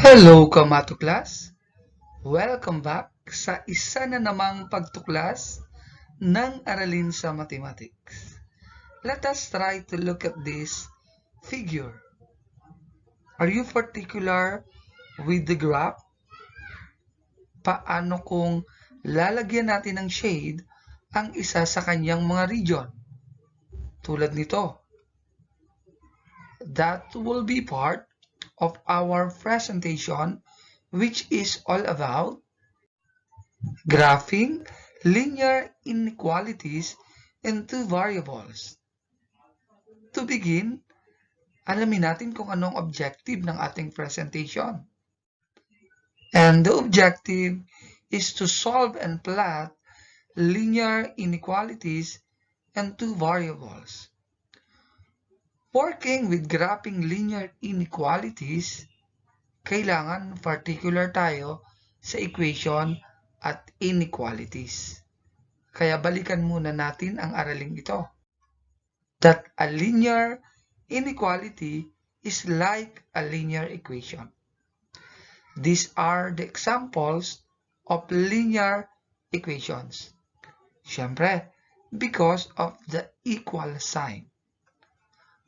Hello, kamatuklas! Welcome back sa isa na namang pagtuklas ng aralin sa mathematics. Let us try to look at this figure. Are you particular with the graph? Paano kung lalagyan natin ng shade ang isa sa kanyang mga region? Tulad nito. That will be part of our presentation, which is all about graphing linear inequalities into variables. To begin, alamin natin kung anong objective ng ating presentation. And the objective is to solve and plot linear inequalities into variables. Working with graphing linear inequalities, kailangan particular tayo sa equation at inequalities. Kaya balikan muna natin ang araling ito. That a linear inequality is like a linear equation. These are the examples of linear equations. Siyempre, because of the equal sign.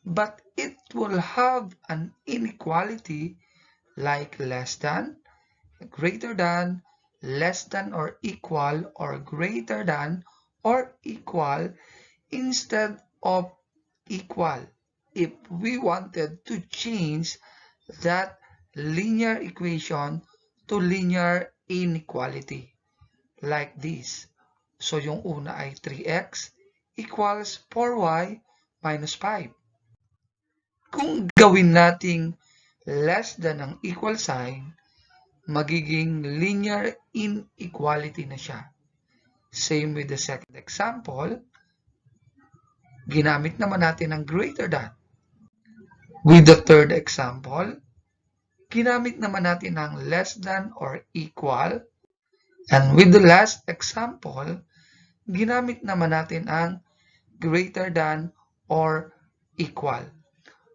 But it will have an inequality like less than, greater than, less than or equal, or greater than or equal instead of equal if we wanted to change that linear equation to linear inequality like this. So yung una ay 3x equals 4y minus 5. Kung gawin nating less than ang equal sign, magiging linear inequality na siya. Same with the second example, ginamit naman natin ang greater than. With the third example, ginamit naman natin ang less than or equal. And with the last example, ginamit naman natin ang greater than or equal.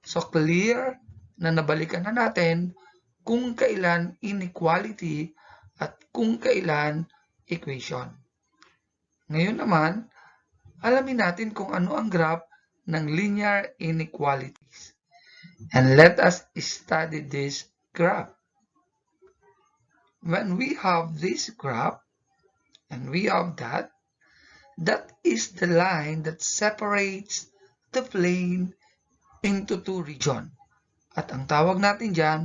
So clear na nabalikan na natin kung kailan inequality at kung kailan equation. Ngayon naman, alamin natin kung ano ang graph ng linear inequalities. And let us study this graph. When we have this graph, and we have that is the line that separates the plane into two regions. At ang tawag natin dyan,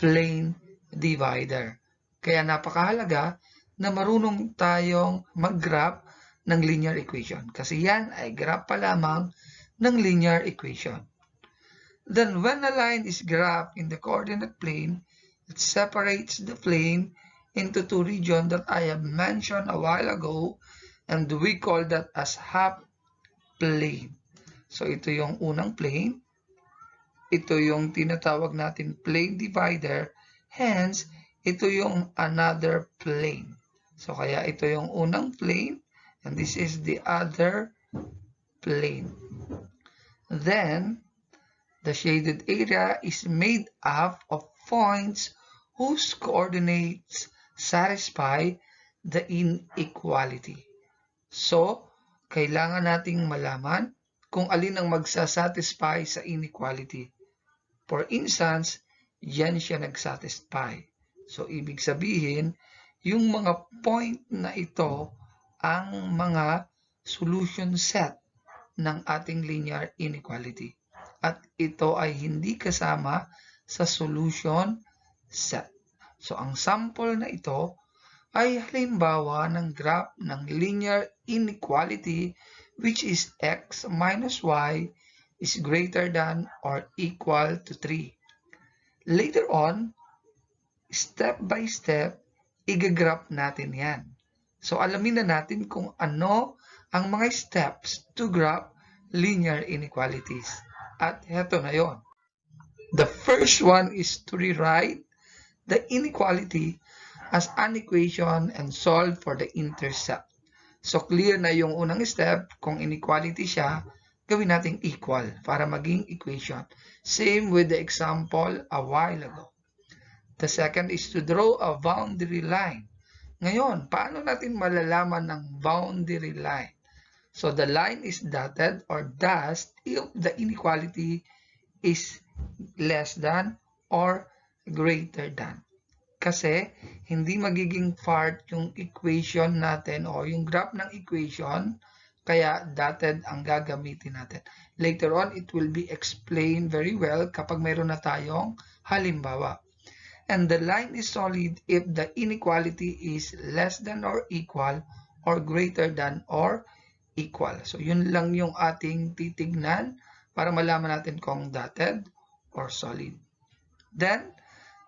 plane divider. Kaya napakahalaga na marunong tayong mag-graph ng linear equation. Kasi yan ay graph pa lamang ng linear equation. Then when a line is graphed in the coordinate plane, it separates the plane into two regions that I have mentioned a while ago, and we call that as half plane. So ito yung unang plane. Ito yung tinatawag natin plane divider. Hence, ito yung another plane. So kaya ito yung unang plane and this is the other plane. Then, the shaded area is made up of points whose coordinates satisfy the inequality. So, kailangan nating malaman kung alin ang magsasatisfy sa inequality. For instance, yan siya nagsatisfy. So, ibig sabihin, yung mga point na ito ang mga solution set ng ating linear inequality. At ito ay hindi kasama sa solution set. So, ang sample na ito ay halimbawa ng graph ng linear inequality which is x minus y is greater than or equal to 3. Later on, step by step, i-graph natin yan. So alamin na natin kung ano ang mga steps to graph linear inequalities. At heto na yon. The first one is to rewrite the inequality as an equation and solve for the intercept. So clear na yung unang step, kung inequality siya, gawin nating equal para maging equation. Same with the example a while ago. The second is to draw a boundary line. Ngayon, paano natin malalaman ng boundary line? So the line is dotted or dashed if the inequality is less than or greater than. Kasi hindi magiging part yung equation natin o yung graph ng equation, kaya dotted ang gagamitin natin. Later on, it will be explained very well kapag mayroon na tayong halimbawa. And the line is solid if the inequality is less than or equal or greater than or equal. So yun lang yung ating titignan para malaman natin kung dotted or solid. Then,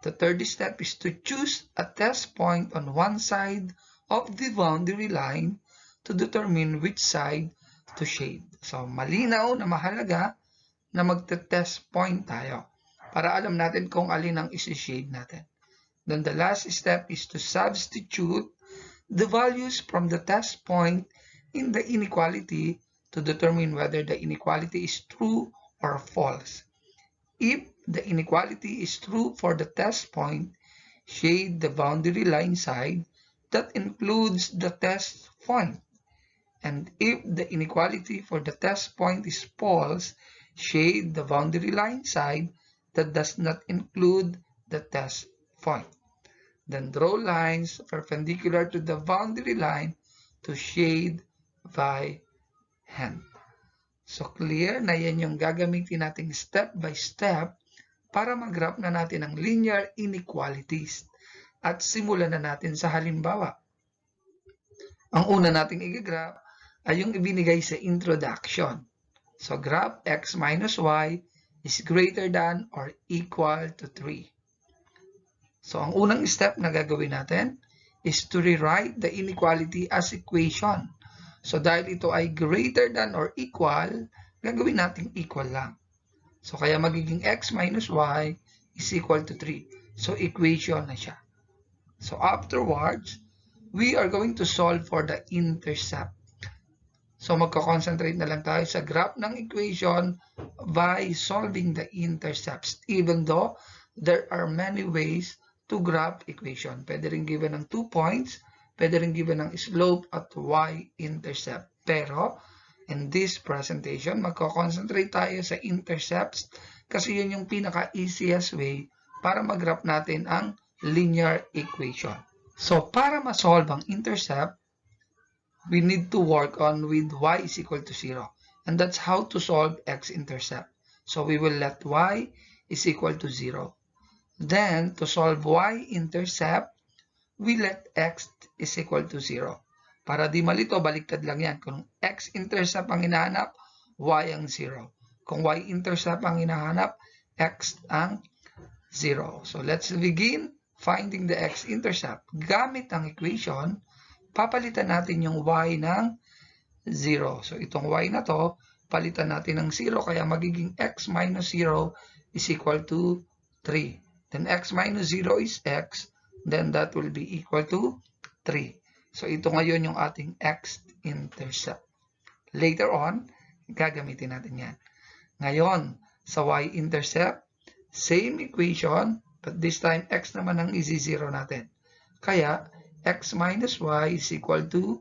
the third step is to choose a test point on one side of the boundary line to determine which side to shade. So malinaw na mahalaga na magte-test point tayo para alam natin kung alin ang isi-shade natin. Then the last step is to substitute the values from the test point in the inequality to determine whether the inequality is true or false. If the inequality is true for the test point, shade the boundary line side that includes the test point. And if the inequality for the test point is false, shade the boundary line side that does not include the test point. Then draw lines perpendicular to the boundary line to shade by hand. So clear na yan yung gagamitin nating step by step para mag-graph na natin ang linear inequalities. At simulan na natin sa halimbawa. Ang una nating i-graph ay yung ibinigay sa introduction. So graph x minus y is greater than or equal to 3. So ang unang step na gagawin natin is to rewrite the inequality as equation. So dahil ito ay greater than or equal, gagawin natin equal lang. So kaya magiging x minus y is equal to 3. So equation na siya. So afterwards, we are going to solve for the intercept. So magko-concentrate na lang tayo sa graph ng equation by solving the intercepts. Even though there are many ways to graph equation. Pwede rin given ng 2 points, pwede rin given ng slope at y-intercept. Pero in this presentation, magko-concentrate tayo sa intercepts kasi yun yung pinaka-easiest way para mag-graph natin ang linear equation. So para ma-solve ang intercept, we need to work on with y is equal to 0. And that's how to solve x-intercept. So we will let y is equal to 0. Then, to solve y-intercept, we let x is equal to 0. Para di malito, baliktad lang yan. Kung x-intercept ang hinahanap, y ang 0. Kung y-intercept ang hinahanap, x ang 0. So let's begin finding the x-intercept. Gamit ang equation, papalitan natin yung y ng 0. So itong y na to, palitan natin ng 0, kaya magiging x minus 0 is equal to 3. Then x minus 0 is x, then that will be equal to 3. So ito ngayon yung ating x-intercept. Later on, gagamitin natin yan. Ngayon, sa y-intercept, same equation, but this time x naman ang isi-0 natin. Kaya, x minus y is equal to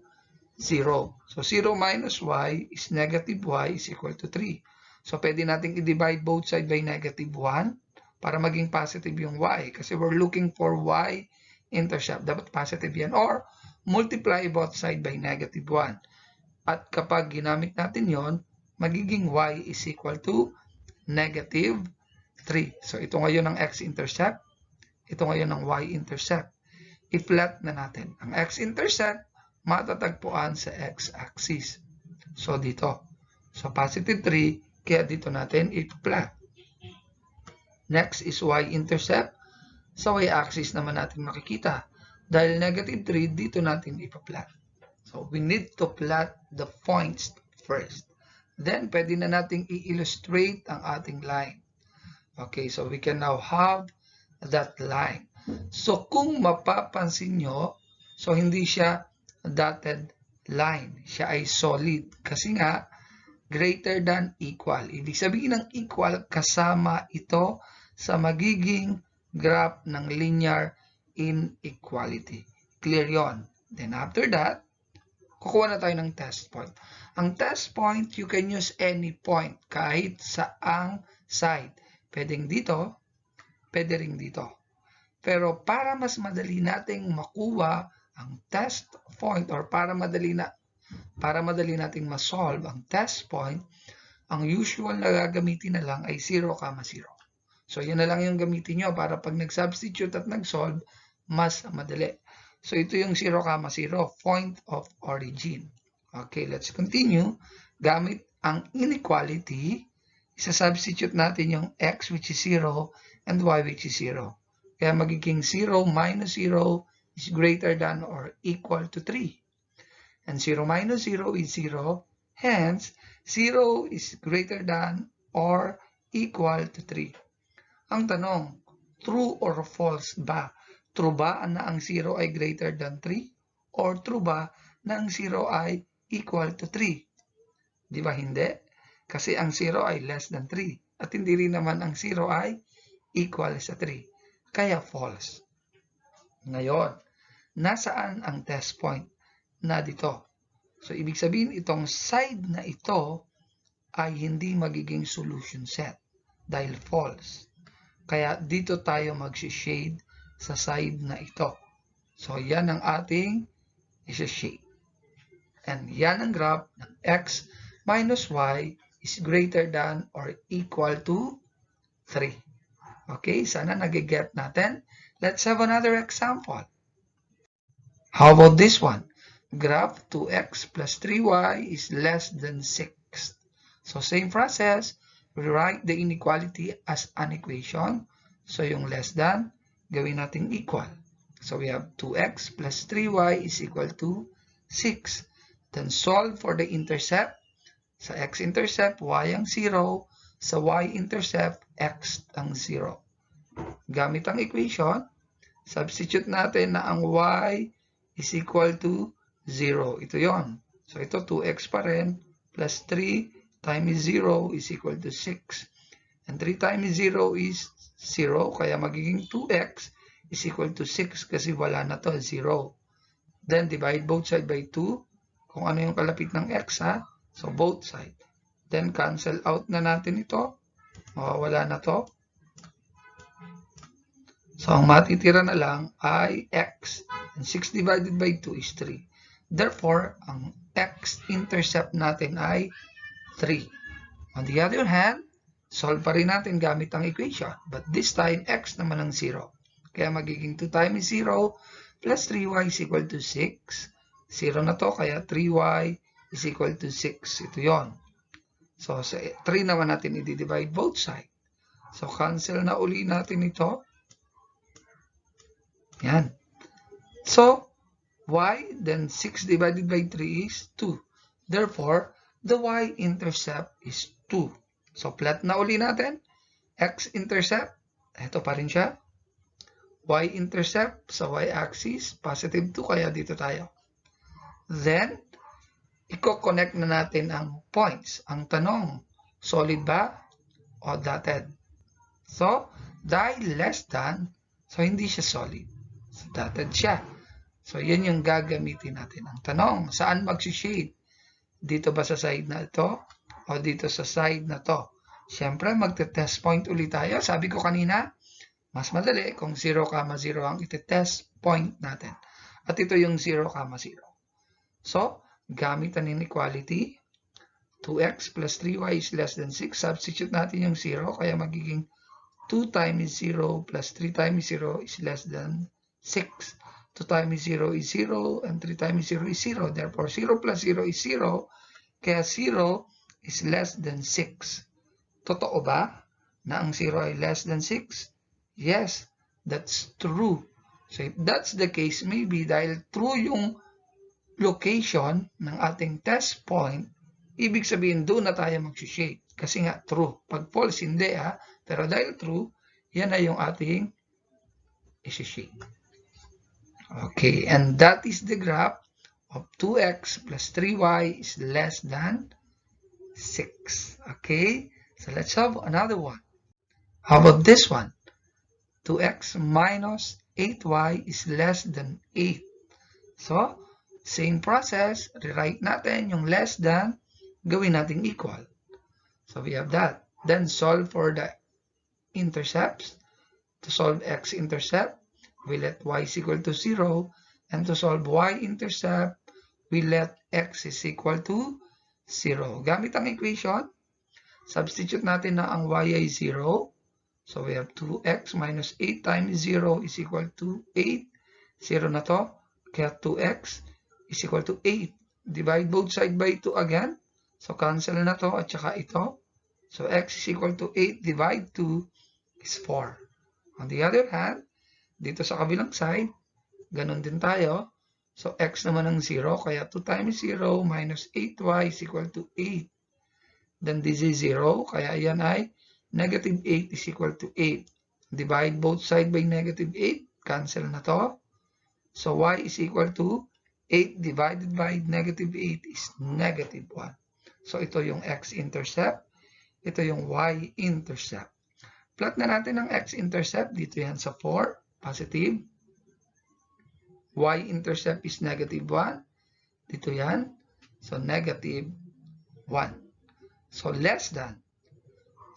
0. So 0 minus y is negative y is equal to 3. So pwede natin i-divide both side by negative 1 para maging positive yung y. Kasi we're looking for y-intercept. Dapat positive yan. Or multiply both side by negative 1. At kapag ginamit natin yon, magiging y is equal to negative 3. So ito ngayon ang x-intercept. Ito ngayon ang y-intercept. I-flat na natin. Ang x-intercept, matatagpuan sa x-axis. So dito. So positive 3, kaya dito natin i-flat. Next is y-intercept. Sa y-axis naman natin makikita. Dahil negative 3, dito natin ipa-plot. So we need to plot the points first. Then, pwede na nating i-illustrate ang ating line. Okay, so we can now have that line. So kung mapapansin nyo, so hindi siya dotted line. Siya ay solid. Kasi nga, greater than equal. Ibig sabihin ng equal, kasama ito sa magiging graph ng linear inequality. Clear yon. Then after that, kukuha na tayo ng test point. Ang test point, you can use any point kahit saang side. Pwedeng dito, pwede rin dito. Pero para mas madali nating makuha ang test point or para madali nating ma-solve ang test point, ang usual na gagamitin na lang ay 0, 0. So, yan na lang yung gamitin nyo para pag nag-substitute at nag-solve, mas madali. So, ito yung 0, 0, point of origin. Okay, let's continue. Gamit ang inequality, isa-substitute natin yung x which is 0 and y which is 0. Kaya magiging 0 minus 0 is greater than or equal to 3. And 0 minus 0 is 0. Hence, 0 is greater than or equal to 3. Ang tanong, true or false ba? True ba na ang 0 ay greater than 3? Or true ba na ang 0 ay equal to 3? Di ba hindi? Kasi ang 0 ay less than 3. At hindi rin naman ang 0 ay equal sa 3. Kaya false. Ngayon, nasaan ang test point? Na dito. So, ibig sabihin itong side na ito ay hindi magiging solution set dahil false. Kaya dito tayo mag-shade sa side na ito. So, yan ang ating isa-shade. And yan ang graph ng x minus y is greater than or equal to 3. Okay, sana nag-get natin. Let's have another example. How about this one? Graph 2x plus 3y is less than 6. So, same process. We write the inequality as an equation. So, yung less than, gawin natin equal. So, we have 2x plus 3y is equal to 6. Then, solve for the intercept. Sa x-intercept, y ang 0. Sa y-intercept, x ang 0. Gamit ang equation, substitute natin na ang y is equal to 0. Ito yon. So, ito 2x pa rin plus 3 times 0 is equal to 6. And 3 times 0 is 0. Kaya magiging 2x is equal to 6 kasi wala na to, 0. Then, divide both side by 2. Kung ano yung kalapit ng x, ha? So, both side. Then, cancel out na natin ito. Wala na to. So, ang matitira na lang ay x. And 6 divided by 2 is 3. Therefore, ang x-intercept natin ay 3. On the other hand, solve pa rin natin gamit ang equation. But this time, x naman ang 0. Kaya magiging 2 times 0 plus 3y is equal to 6. 0 na to, kaya 3y is equal to 6. Ito yon. So, sa 3 naman natin i-divide both sides. So, cancel na uli natin ito. Yan. So, y, then 6 divided by 3 is 2. Therefore, the y-intercept is 2. So, plot na uli natin. X-intercept, ito pa rin siya. Y-intercept sa y-axis, positive 2, kaya dito tayo. Then, i-connect na natin ang points. Ang tanong, solid ba o dotted? So, dahil less than, so hindi siya solid. So, dotted siya. So, yan yung gagamitin natin. Ang tanong, saan mag-shade? Dito ba sa side na ito? O dito sa side na to? Siyempre, magte-test point ulit tayo. Sabi ko kanina, mas madali kung 0, 0 ang iti-test point natin. At ito yung 0, 0. So, gamit ang inequality, 2x plus 3y is less than 6. Substitute natin yung 0, kaya magiging 2 times 0 plus 3 times 0 is less than 6. 2 times 0 is 0, and 3 times 0 is 0. Therefore, 0 plus 0 is 0, kaya 0 is less than 6. Totoo ba na ang 0 ay less than 6? Yes, that's true. So, if that's the case, maybe dahil true yung location ng ating test point, ibig sabihin doon na tayo mag-shade. Kasi nga, true. Pag false, hindi ha. Pero dahil true, yan na yung ating isi-shade. Okay, and that is the graph of 2x plus 3y is less than 6. Okay, so let's have another one. How about this one? 2x minus 8y is less than 8. So, same process, rewrite natin yung less than, gawin natin equal. So, we have that. Then, solve for the intercepts. To solve x-intercept, we let y is equal to 0. And to solve y-intercept, we let x is equal to 0. Gamit ang equation, substitute natin na ang y ay 0. So, we have 2x minus 8 times 0 is equal to 8. 0 na to. Kaya 2x is equal to 8. Divide both side by 2 again. So, cancel na to at saka ito. So, x is equal to 8 divide 2 is 4. On the other hand, dito sa kabilang side, ganun din tayo. So, x naman ang 0. Kaya 2 times 0 minus 8y is equal to 8. Then, this is 0. Kaya yan ay negative 8 is equal to 8. Divide both side by negative 8. Cancel na to. So, y is equal to 8 divided by negative 8 is negative 1. So, ito yung x-intercept. Ito yung y-intercept. Plot na natin ang x-intercept. Dito yan sa 4. Positive. Y-intercept is negative 1. Dito yan. So, negative 1. So, less than.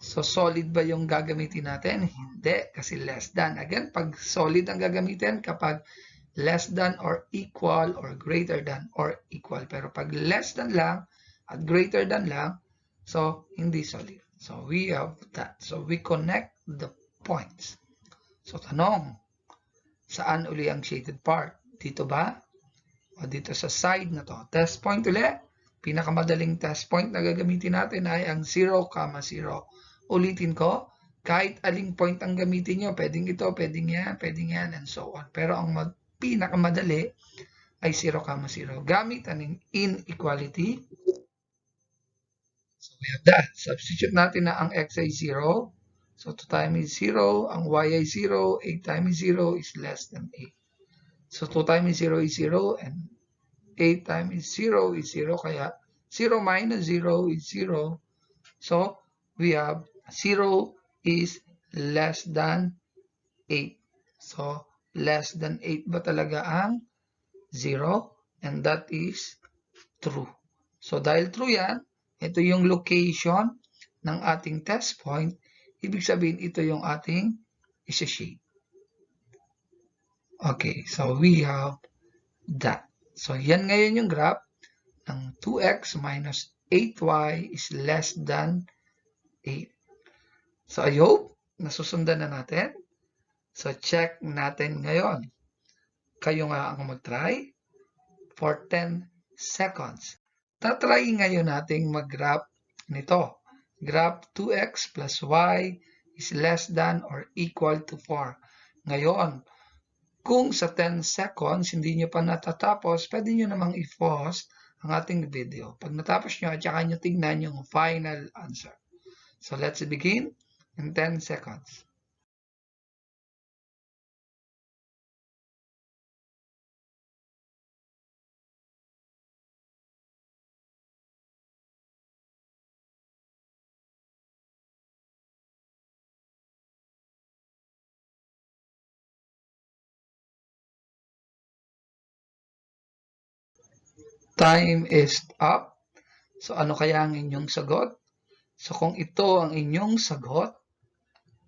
So, solid ba yung gagamitin natin? Hindi, kasi less than. Again, pag solid ang gagamitin, kapag less than or equal or greater than or equal. Pero pag less than lang at greater than lang, so, hindi solid. So, we have that. So, we connect the points. So, tanong, saan uli ang shaded part? Dito ba? O dito sa side na to? Test point uli. Pinakamadaling test point na gagamitin natin ay ang 0, 0. Ulitin ko, kahit aling point ang gamitin nyo, pwedeng ito, pwedeng yan, and so on. Pero ang pinakamadali ay 0, 0. Gamit ang inequality. So we have that. Substitute natin na ang x ay 0. So 2 times 0, ang y ay 0, 8 times 0 is less than 8. So 2 times 0 is 0, and 8 times 0 is 0, kaya 0 minus 0 is 0. So we have 0 is less than 8. So, less than 8 ba talaga ang 0? And that is true. So, dahil true yan, ito yung location ng ating test point. Ibig sabihin, ito yung ating isa-shade. Okay, so we have that. So, yan ngayon yung graph ng 2x minus 8y is less than 8. So, I hope nasusundan na natin. So, check natin ngayon. Kayo nga ang mag-try for 10 seconds. Tatry ngayon nating mag-graph nito. Graph 2x plus y is less than or equal to 4. Ngayon, kung sa 10 seconds hindi nyo pa natatapos, pwede nyo namang i-pause ang ating video. Pag natapos nyo, at saka nyo tignan yung final answer. So, let's begin in 10 seconds. Time is up. So, ano kaya ang inyong sagot? So, kung ito ang inyong sagot,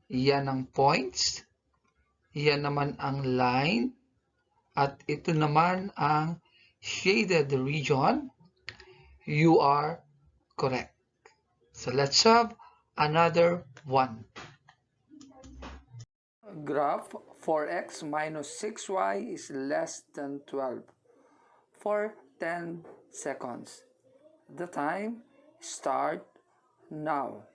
yan ang points, yan naman ang line, at ito naman ang shaded region, you are correct. So, let's have another one. Graph 4x minus 6y is less than 12 for 10 seconds. The time start now.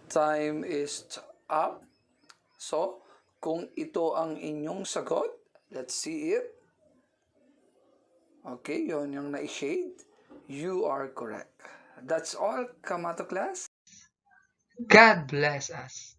Time is up. So, kung ito ang inyong sagot, let's see it. Okay, yon yung na-shade. You are correct. That's all. Come out to class. God bless us.